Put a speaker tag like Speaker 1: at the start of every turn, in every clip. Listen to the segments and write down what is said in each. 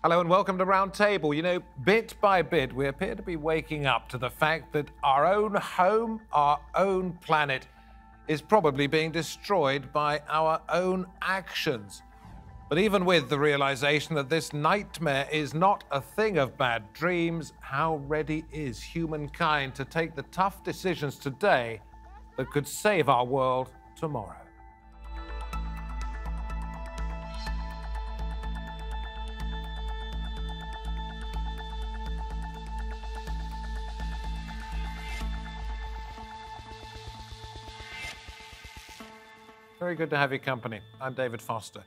Speaker 1: Hello and welcome to Round Table. You know, bit by bit, we appear to be waking up to the fact that our own home, our own planet, is probably being destroyed by our own actions. But even with the realization that this nightmare is not a thing of bad dreams, how ready is humankind to take the tough decisions today that could save our world tomorrow? Very good to have your company. I'm David Foster.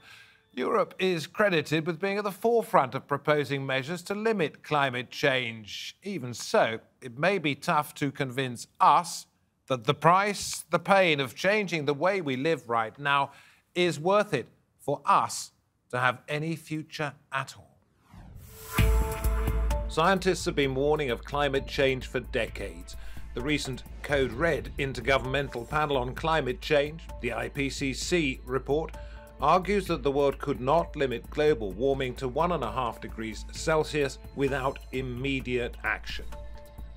Speaker 1: Europe is credited with being at the forefront of proposing measures to limit climate change. Even so, it may be tough to convince us that the price, the pain of changing the way we live right now is worth it for us to have any future at all. Scientists have been warning of climate change for decades. The recent Code Red Intergovernmental Panel on Climate Change, the IPCC report, argues that the world could not limit global warming to 1.5 degrees Celsius without immediate action.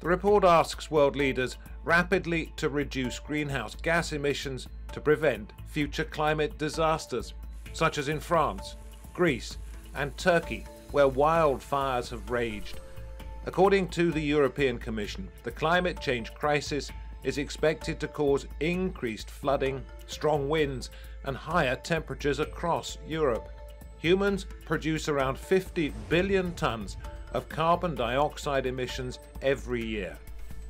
Speaker 1: The report asks world leaders rapidly to reduce greenhouse gas emissions to prevent future climate disasters, such as in France, Greece, and Turkey, where wildfires have raged. According to the European Commission, the climate change crisis is expected to cause increased flooding, strong winds, and higher temperatures across Europe. Humans produce around 50 billion tons of carbon dioxide emissions every year.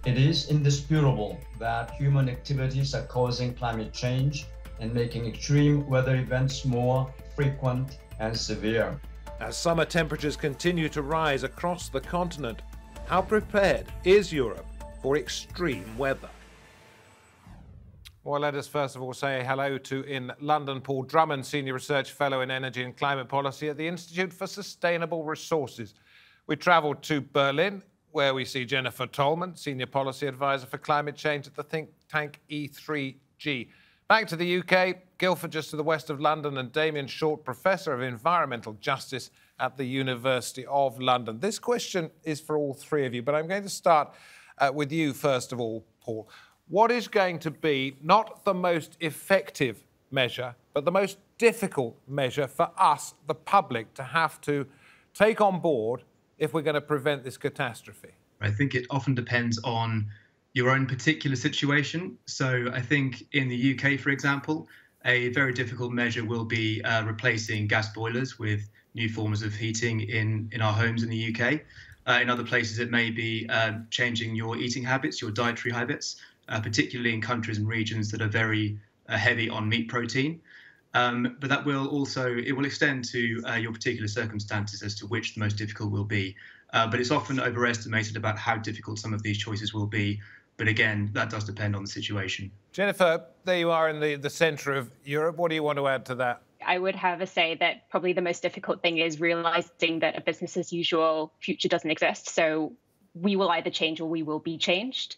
Speaker 2: It is indisputable that human activities are causing climate change and making extreme weather events more frequent and severe.
Speaker 1: As summer temperatures continue to rise across the continent, how prepared is Europe for extreme weather? Well, let us first of all say hello to, in London, Paul Drummond, Senior Research Fellow in Energy and Climate Policy at the Institute for Sustainable Resources. We travelled to Berlin, where we see Jennifer Tollmann, Senior Policy Advisor for Climate Change at the think tank E3G. Back to the UK, Guildford just to the west of London, and Damien, Professor of Environmental Justice at the University of London. This question is for all three of you, but I'm going to start with you first of all, Paul. What is going to be not the most effective measure, but the most difficult measure for us, the public, to have to take on board if we're going to prevent this catastrophe?
Speaker 3: I think it often depends on your own particular situation. So I think in the UK, for example, a very difficult measure will be replacing gas boilers with new forms of heating in our homes in the UK. In other places, it may be changing your eating habits, your dietary habits, particularly in countries and regions that are very heavy on meat protein. But that will also, it will extend to your particular circumstances as to which the most difficult will be. But it's often overestimated about how difficult some of these choices will be. But again, that does depend on the situation.
Speaker 1: Jennifer, there you are in the centre of Europe. What do you want to add to that?
Speaker 4: I would have a say that probably the most difficult thing is realizing that a business as usual future doesn't exist. So we will either change or we will be changed.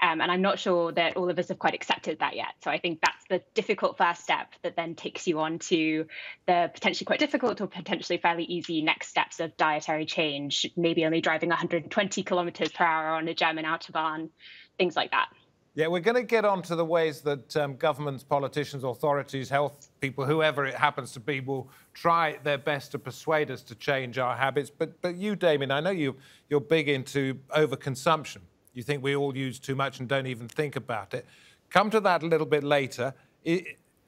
Speaker 4: And I'm not sure that all of us have quite accepted that yet. So I think that's the difficult first step that then takes you on to the potentially quite difficult or potentially fairly easy next steps of dietary change, maybe only driving 120 kilometers per hour on a German Autobahn, things like that.
Speaker 1: Yeah, we're going to get on to the ways that governments, politicians, authorities, health people, whoever it happens to be, will try their best to persuade us to change our habits. But you, Damien, I know you're big into overconsumption. You think we all use too much and don't even think about it. Come to that a little bit later.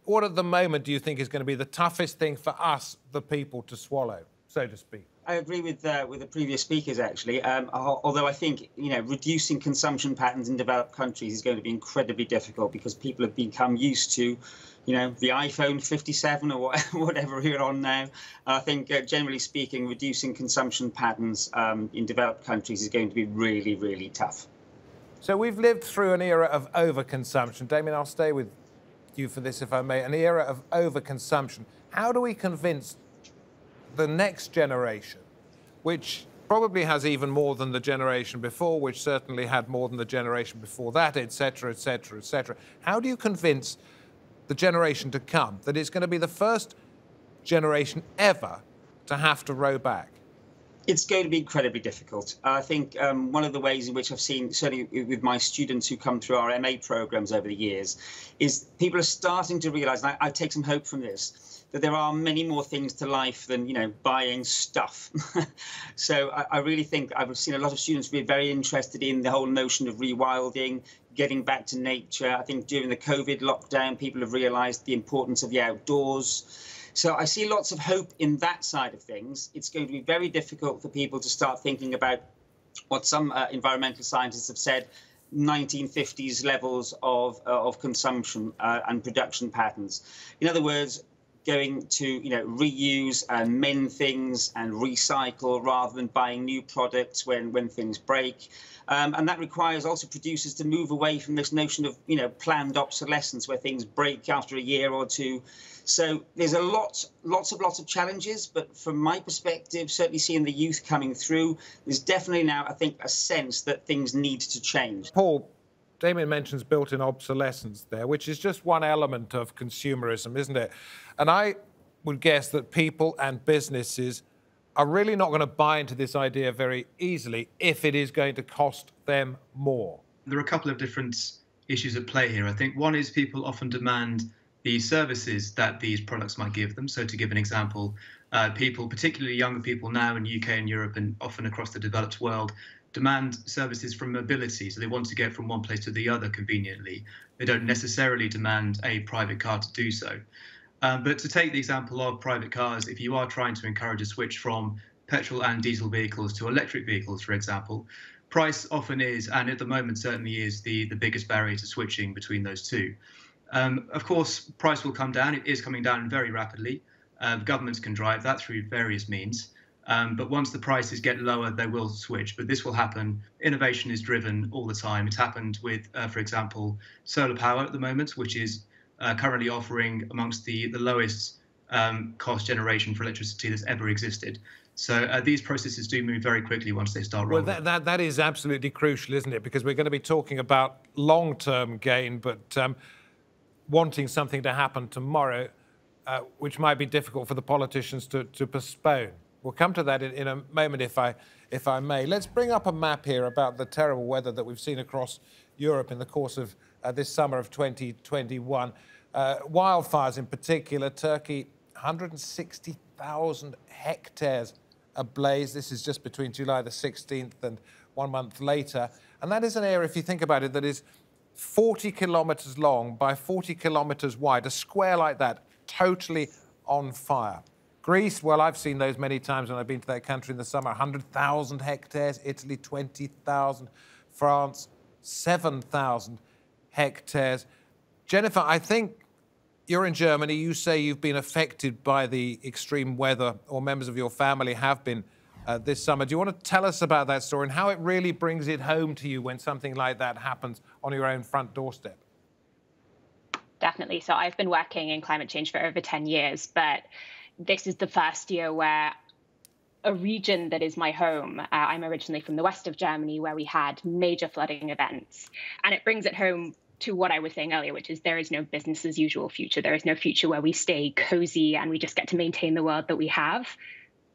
Speaker 1: What at the moment do you think is going to be the toughest thing for us, the people, to swallow, so to speak?
Speaker 5: I agree with the previous speakers, actually. Although I think, reducing consumption patterns in developed countries is going to be incredibly difficult because people have become used to, the iPhone 57 or whatever we're on now. I think, generally speaking, reducing consumption patterns in developed countries is going to be really, really tough.
Speaker 1: So we've lived through an era of overconsumption. Damien, I'll stay with you for this, if I may. An era of overconsumption. How do we convince the next generation, which probably has even more than the generation before, which certainly had more than the generation before that, etc., etc., etc. How do you convince the generation to come that it's going to be the first generation ever to have to row back?
Speaker 5: It's going to be incredibly difficult. I think one of the ways in which I've seen, certainly with my students who come through our MA programs over the years, is people are starting to realise, and I take some hope from this, that there are many more things to life than, buying stuff. So I really think I've seen a lot of students be very interested in the whole notion of rewilding, getting back to nature. I think during the COVID lockdown, people have realised the importance of the outdoors. So I see lots of hope in that side of things. It's going to be very difficult for people to start thinking about what some environmental scientists have said, 1950s levels of consumption and production patterns. In other words, going to reuse and mend things and recycle rather than buying new products when things break. And that requires also producers to move away from this notion of planned obsolescence where things break after a year or two. So there's lots of challenges, but from my perspective, certainly seeing the youth coming through, there's definitely now, I think, a sense that things need to change.
Speaker 1: Paul, Damien mentions built-in obsolescence there, which is just one element of consumerism, isn't it? And I would guess that people and businesses are really not going to buy into this idea very easily if it is going to cost them more.
Speaker 3: There are a couple of different issues at play here. I think one is people often demand the services that these products might give them. So to give an example, people, particularly younger people now in UK and Europe and often across the developed world, demand services from mobility. So they want to get from one place to the other conveniently. They don't necessarily demand a private car to do so. But to take the example of private cars, if you are trying to encourage a switch from petrol and diesel vehicles to electric vehicles, for example, price often is, and at the moment certainly is, the biggest barrier to switching between those two. Of course, price will come down. It is coming down very rapidly. Governments can drive that through various means. But once the prices get lower, they will switch. But this will happen. Innovation is driven all the time. It's happened with, for example, solar power at the moment, which is currently offering amongst the lowest cost generation for electricity that's ever existed. So these processes do move very quickly once they start rolling.
Speaker 1: Well, that is absolutely crucial, isn't it? Because we're going to be talking about long-term gain, but wanting something to happen tomorrow, which might be difficult for the politicians to postpone. We'll come to that in a moment, if I may. Let's bring up a map here about the terrible weather that we've seen across Europe in the course of this summer of 2021. Wildfires in particular, Turkey, 160,000 hectares ablaze. This is just between July the 16th and 1 month later. And that is an area, if you think about it, that is 40 kilometres long by 40 kilometres wide, a square like that, totally on fire. Greece, well, I've seen those many times when I've been to that country in the summer, 100,000 hectares, Italy, 20,000, France, 7,000 hectares. Jennifer, I think you're in Germany. You say you've been affected by the extreme weather, or members of your family have been this summer. Do you want to tell us about that story and how it really brings it home to you when something like that happens on your own front doorstep?
Speaker 4: Definitely. So I've been working in climate change for over 10 years, but this is the first year where a region that is my home, I'm originally from the west of Germany, where we had major flooding events. And it brings it home to what I was saying earlier, which is there is no business as usual future. There is no future where we stay cozy and we just get to maintain the world that we have.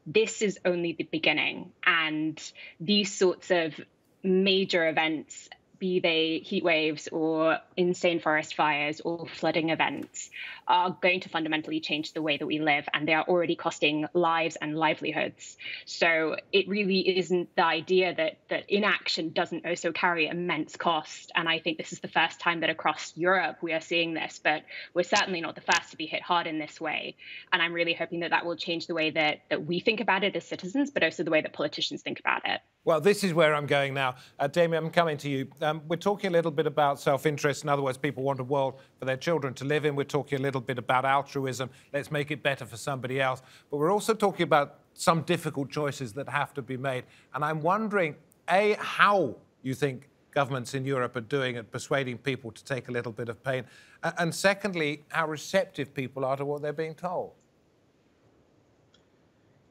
Speaker 4: This is only the beginning. And these sorts of major events, be they heat waves or insane forest fires or flooding events, are going to fundamentally change the way that we live, and they are already costing lives and livelihoods. So it really isn't the idea that inaction doesn't also carry immense cost. And I think this is the first time that across Europe we are seeing this, but we're certainly not the first to be hit hard in this way. And I'm really hoping that that will change the way that we think about it as citizens, but also the way that politicians think about it.
Speaker 1: Well, this is where I'm going now. Damien, I'm coming to you. We're talking a little bit about self-interest. In other words, people want a world for their children to live in. We're talking a little bit about altruism. Let's make it better for somebody else. But we're also talking about some difficult choices that have to be made. And I'm wondering, A, how you think governments in Europe are doing at persuading people to take a little bit of pain. And secondly, how receptive people are to what they're being told.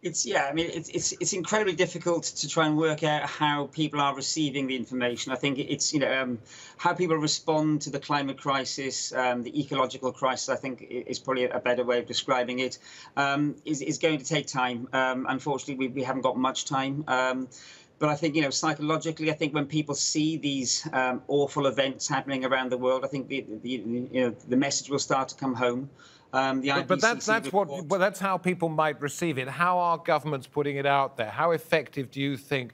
Speaker 5: I mean, it's incredibly difficult to try and work out how people are receiving the information. I think it's, how people respond to the climate crisis, the ecological crisis, I think is probably a better way of describing it, is going to take time. Unfortunately, we haven't got much time. But I think, psychologically, I think when people see these awful events happening around the world, I think the message will start to come home.
Speaker 1: But that's how people might receive it. How are governments putting it out there? How effective do you think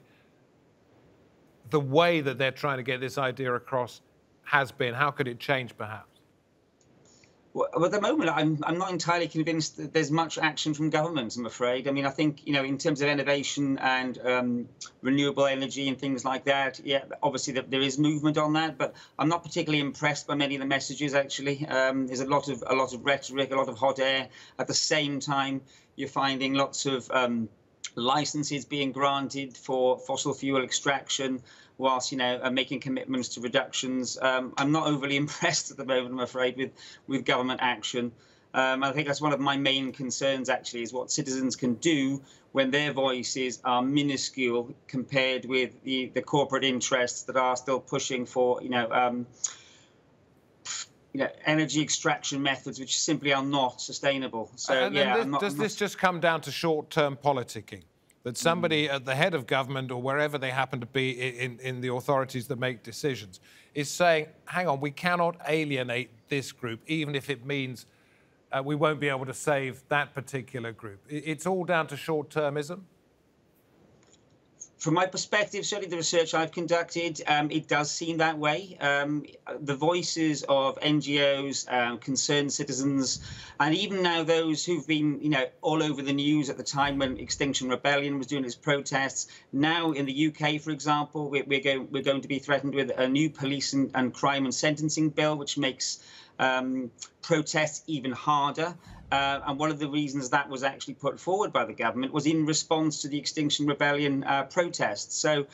Speaker 1: the way that they're trying to get this idea across has been? How could it change, perhaps?
Speaker 5: Well, at the moment, I'm not entirely convinced that there's much action from governments, I'm afraid. I mean, I think, in terms of innovation and renewable energy and things like that, yeah, obviously there is movement on that, but I'm not particularly impressed by many of the messages, actually. There's a lot of rhetoric, a lot of hot air. At the same time, you're finding lots of licenses being granted for fossil fuel extraction, whilst making commitments to reductions. I'm not overly impressed at the moment, I'm afraid, with government action. I think that's one of my main concerns, actually, is what citizens can do when their voices are minuscule compared with the corporate interests that are still pushing for energy extraction methods which simply are not sustainable. So
Speaker 1: does this just come down to short-term politicking? That somebody at the head of government or wherever they happen to be in the authorities that make decisions is saying, hang on, we cannot alienate this group, even if it means we won't be able to save that particular group. It's all down to short-termism?
Speaker 5: From my perspective, certainly the research I've conducted, it does seem that way. The voices of NGOs, concerned citizens, and even now those who've been, all over the news at the time when Extinction Rebellion was doing its protests. Now in the UK, for example, we're going to be threatened with a new police and crime and sentencing bill, which makes protests even harder. And one of the reasons that was actually put forward by the government was in response to the Extinction Rebellion protests. So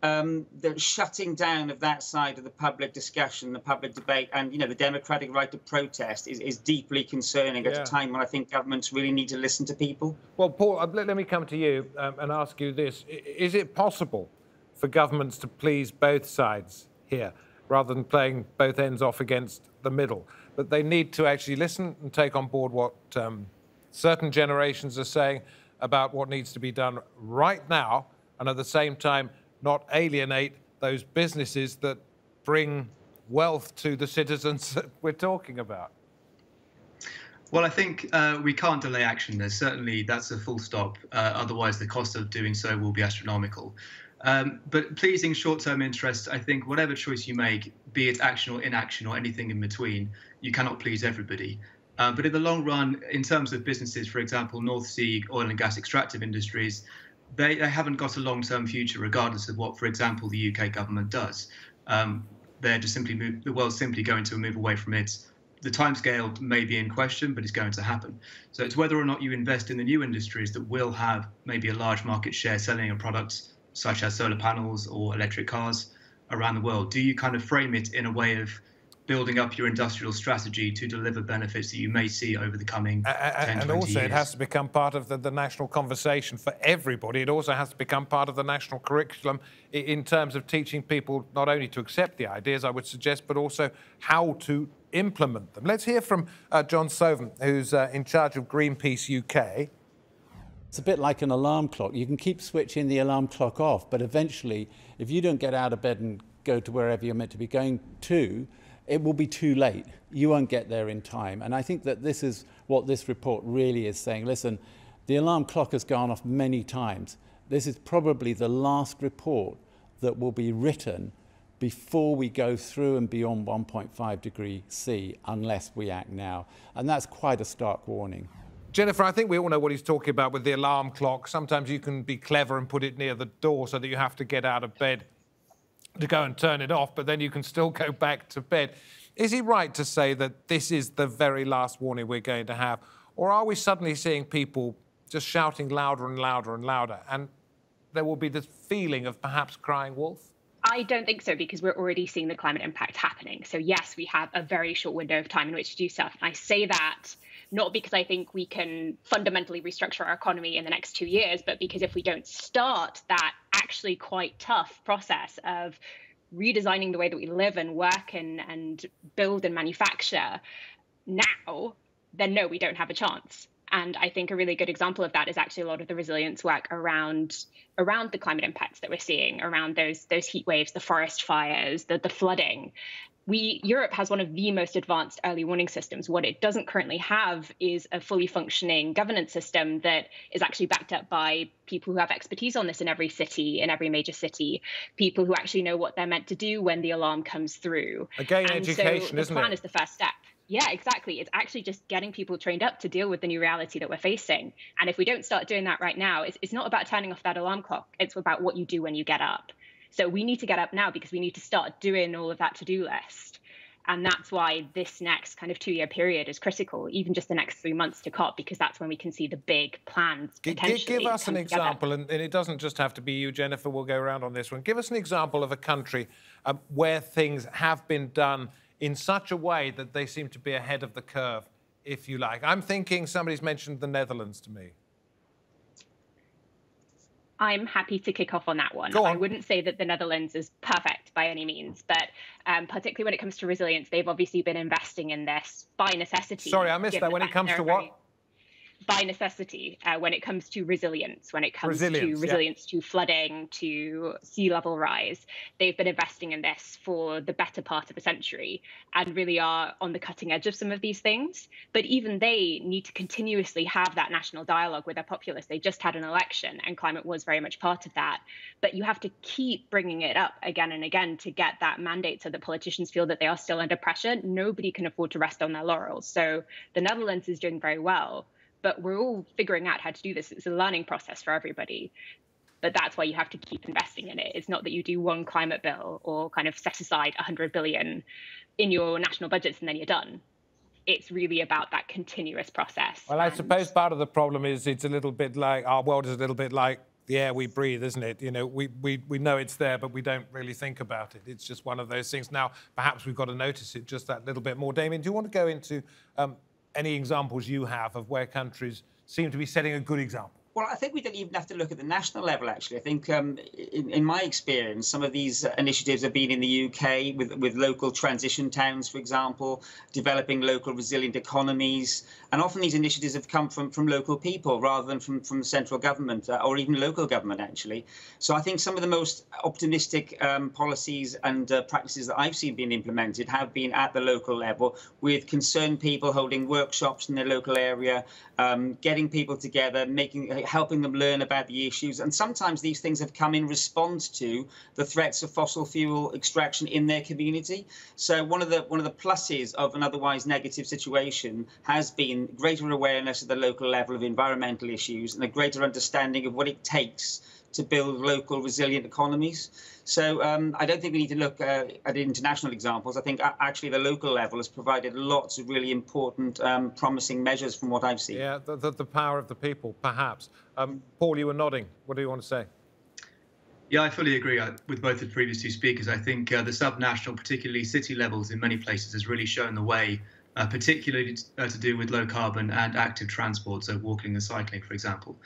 Speaker 5: the shutting down of that side of the public discussion, the public debate, and the democratic right to protest is deeply concerning at a time when I think governments really need to listen to people.
Speaker 1: Well, Paul, let me come to you and ask you this. Is it possible for governments to please both sides here, rather than playing both ends off against the middle? But they need to actually listen and take on board what certain generations are saying about what needs to be done right now, and at the same time not alienate those businesses that bring wealth to the citizens that we're talking about.
Speaker 3: Well, I think we can't delay action. That's a full stop. Otherwise, the cost of doing so will be astronomical. But pleasing short-term interests, I think whatever choice you make, be it action or inaction or anything in between, you cannot please everybody. But in the long run, in terms of businesses, for example, North Sea oil and gas extractive industries, they haven't got a long-term future, regardless of what, for example, the UK government does. They're just the world's simply going to move away from it. The timescale may be in question, but it's going to happen. So it's whether or not you invest in the new industries that will have maybe a large market share selling of products such as solar panels or electric cars around the world. Do you kind of frame it in a way of building up your industrial strategy to deliver benefits that you may see over the coming 10, 20 years?
Speaker 1: And also it has to become part of the national conversation for everybody. It also has to become part of the national curriculum in terms of teaching people not only to accept the ideas, I would suggest, but also how to implement them. Let's hear from John Sovan, who's in charge of Greenpeace UK.
Speaker 6: It's a bit like an alarm clock. You can keep switching the alarm clock off, but eventually, if you don't get out of bed and go to wherever you're meant to be going to, it will be too late. You won't get there in time. And I think that this is what this report really is saying. Listen, the alarm clock has gone off many times. This is probably the last report that will be written before we go through and beyond 1.5 degrees C, unless we act now. And that's quite a stark warning.
Speaker 1: Jennifer, I think we all know what he's talking about with the alarm clock. Sometimes you can be clever and put it near the door so that you have to get out of bed to go and turn it off, but then you can still go back to bed. Is he right to say that this is the very last warning we're going to have? Or are we suddenly seeing people just shouting louder and louder and louder, and there will be this feeling of perhaps crying wolf?
Speaker 4: I I don't think so, because we're already seeing the climate impact happening. So yes, we have a very short window of time in which to do stuff. And I say that not because I think we can fundamentally restructure our economy in the next 2 years, but because if we don't start that actually quite tough process of redesigning the way that we live and work and build and manufacture now, then no, we don't have a chance. And I think a really good example of that is actually a lot of the resilience work around the climate impacts that we're seeing, around those heat waves, the forest fires, the flooding. Europe has one of the most advanced early warning systems. What it doesn't currently have is a fully functioning governance system that is actually backed up by people who have expertise on this in every city, in every major city, people who actually know what they're meant to do when the alarm comes through.
Speaker 1: Again,
Speaker 4: and
Speaker 1: education,
Speaker 4: so the
Speaker 1: isn't
Speaker 4: plan
Speaker 1: it?
Speaker 4: is the first step. Yeah, exactly. It's actually just getting people trained up to deal with the new reality that we're facing. And if we don't start doing that right now, it's not about turning off that alarm clock. It's about what you do when you get up. So we need to get up now because we need to start doing all of that to-do list. And that's why this next kind of 2-year period is critical, even just the next 3 months to COP, because that's when we can see the big plans potentially
Speaker 1: Give us an
Speaker 4: come together.
Speaker 1: example, and it doesn't just have to be you, Jennifer, we'll go around on this one. Give us an example of a country where things have been done in such a way that they seem to be ahead of the curve, if you like. I'm thinking somebody's mentioned the Netherlands to me.
Speaker 4: I'm happy to kick off on that one.
Speaker 1: Go on.
Speaker 4: I wouldn't say that the Netherlands is perfect by any means, but particularly when it comes to resilience, they've obviously been investing in this by necessity.
Speaker 1: Sorry, I missed that. When it comes to what?
Speaker 4: By necessity, when it comes to resilience, when it comes to to flooding, to sea level rise. They've been investing in this for the better part of a century and really are on the cutting edge of some of these things. But even they need to continuously have that national dialogue with their populace. They just had an election and climate was very much part of that. But you have to keep bringing it up again and again to get that mandate so that politicians feel that they are still under pressure. Nobody can afford to rest on their laurels. So the Netherlands is doing very well. But we're all figuring out how to do this. It's a learning process for everybody. But that's why you have to keep investing in it. It's not that you do one climate bill or kind of set aside 100 billion in your national budgets and then you're done. It's really about that continuous process.
Speaker 1: Well, I suppose part of the problem is it's a little bit like, our world is a little bit like the air we breathe, isn't it? You know, we know it's there, but we don't really think about it. It's just one of those things. Now, perhaps we've got to notice it just that little bit more. Damien, do you want to go into any examples you have of where countries seem to be setting a good example?
Speaker 5: Well, I think we don't even have to look at the national level, actually. I think in my experience, some of these initiatives have been in the UK with local transition towns, for example, developing local resilient economies. And often these initiatives have come from local people rather than from central government or even local government, actually. So I think some of the most optimistic policies and practices that I've seen being implemented have been at the local level, with concerned people holding workshops in their local area, getting people together, helping them learn about the issues. And sometimes these things have come in response to the threats of fossil fuel extraction in their community. So one of the pluses of an otherwise negative situation has been greater awareness at the local level of environmental issues and a greater understanding of what it takes to build local resilient economies. So I don't think we need to look at international examples. I think actually the local level has provided lots of really important, promising measures from what I've seen.
Speaker 1: Yeah, the power of the people, perhaps. Paul, you were nodding. What do you want to say?
Speaker 3: Yeah, I fully agree with both the previous two speakers. I think the subnational, particularly city levels in many places, has really shown the way, particularly to do with low carbon and active transport, so walking and cycling, for example.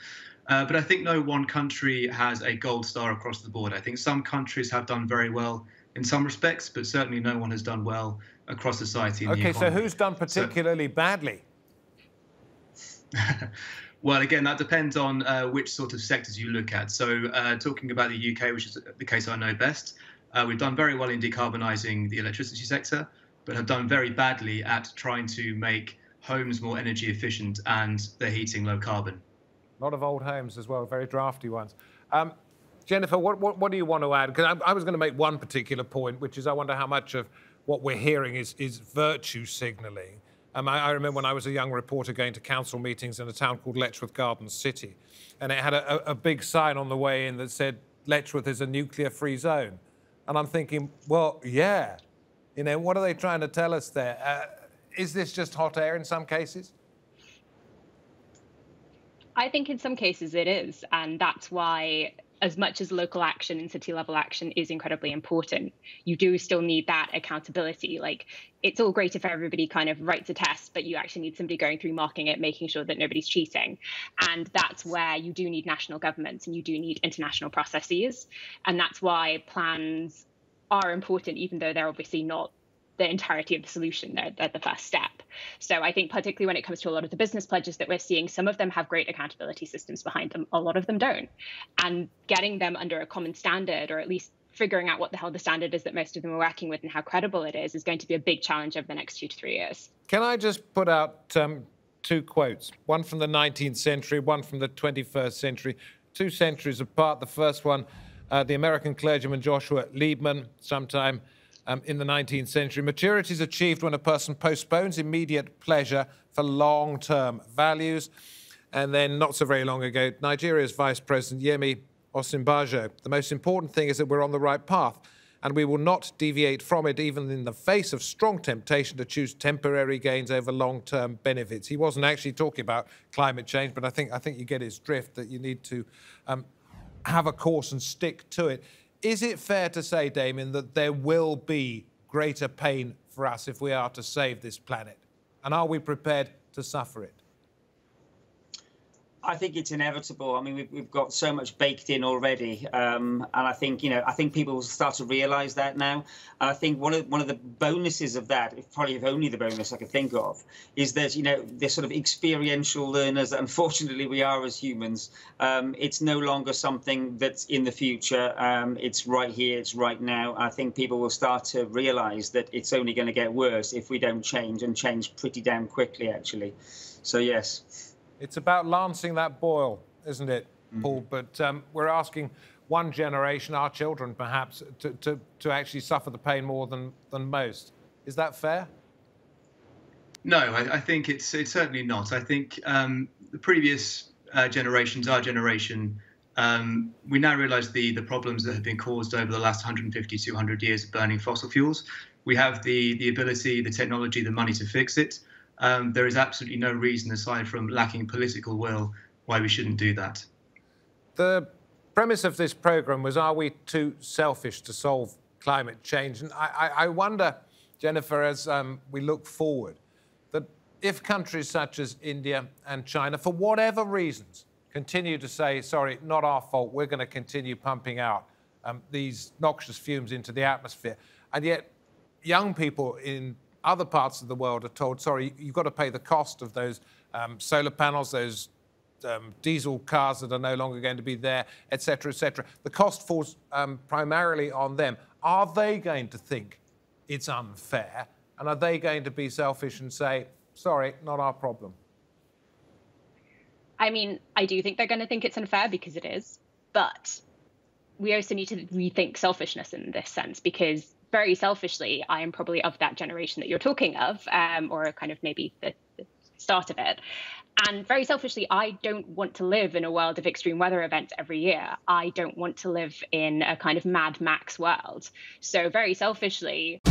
Speaker 3: But I think no one country has a gold star across the board. I think some countries have done very well in some respects, but certainly no one has done well across society.
Speaker 1: Okay, so who's done particularly badly?
Speaker 3: Well, again, that depends on which sort of sectors you look at. So talking about the UK, which is the case I know best, we've done very well in decarbonising the electricity sector, but have done very badly at trying to make homes more energy efficient and their heating low carbon.
Speaker 1: A lot of old homes as well, very drafty ones. Jennifer, what do you want to add? Because I was going to make one particular point, which is I wonder how much of what we're hearing is virtue signalling. I remember when I was a young reporter going to council meetings in a town called Letchworth Garden City, and it had a big sign on the way in that said, Letchworth is a nuclear-free zone. And I'm thinking, well, yeah. You know, what are they trying to tell us there? Is this just hot air in some cases?
Speaker 4: I think in some cases it is, and that's why as much as local action and city level action is incredibly important, you do still need that accountability. Like, it's all great if everybody kind of writes a test, but you actually need somebody going through marking it, making sure that nobody's cheating. And that's where you do need national governments and you do need international processes. And that's why plans are important, even though they're obviously not the entirety of the solution. They're the first step. So I think particularly when it comes to a lot of the business pledges that we're seeing, some of them have great accountability systems behind them. A lot of them don't. And getting them under a common standard, or at least figuring out what the hell the standard is that most of them are working with and how credible it is going to be a big challenge over the next 2 to 3 years.
Speaker 1: Can I just put out 2 quotes? One from the 19th century, one from the 21st century, 2 centuries apart. The first one, the American clergyman Joshua Liebman, sometime in the 19th century. Maturity is achieved when a person postpones immediate pleasure for long-term values. And then, not so very long ago, Nigeria's Vice President Yemi Osinbajo. The most important thing is that we're on the right path, and we will not deviate from it, even in the face of strong temptation to choose temporary gains over long-term benefits. He wasn't actually talking about climate change, but I think you get his drift, that you need to have a course and stick to it. Is it fair to say, Damien, that there will be greater pain for us if we are to save this planet? And are we prepared to suffer it?
Speaker 5: I think it's inevitable. I mean, we've got so much baked in already, and I think people will start to realise that now. And I think one of the bonuses of that, probably if only the bonus I could think of, is that they're sort of experiential learners that unfortunately we are as humans. It's no longer something that's in the future. It's right here. It's right now. I think people will start to realise that it's only going to get worse if we don't change, and change pretty damn quickly, actually. So yes.
Speaker 1: It's about lancing that boil, isn't it, Paul? But we're asking one generation, our children perhaps, to actually suffer the pain more than most. Is that fair?
Speaker 3: No, I think it's certainly not. I think the previous generations, our generation, we now realise the problems that have been caused over the last 150, 200 years of burning fossil fuels. We have the ability, the technology, the money to fix it. There is absolutely no reason, aside from lacking political will, why we shouldn't do that.
Speaker 1: The premise of this programme was, are we too selfish to solve climate change? And I wonder, Jennifer, as we look forward, that if countries such as India and China, for whatever reasons, continue to say, sorry, not our fault, we're going to continue pumping out these noxious fumes into the atmosphere, and yet young people in other parts of the world are told, sorry, you've got to pay the cost of those solar panels, those diesel cars that are no longer going to be there, et cetera, et cetera. The cost falls primarily on them. Are they going to think it's unfair? And are they going to be selfish and say, sorry, not our problem?
Speaker 4: I mean, I do think they're going to think it's unfair, because it is. But we also need to rethink selfishness in this sense, because very selfishly, I am probably of that generation that you're talking of, or kind of maybe the start of it. And very selfishly, I don't want to live in a world of extreme weather events every year. I don't want to live in a kind of Mad Max world. So very selfishly,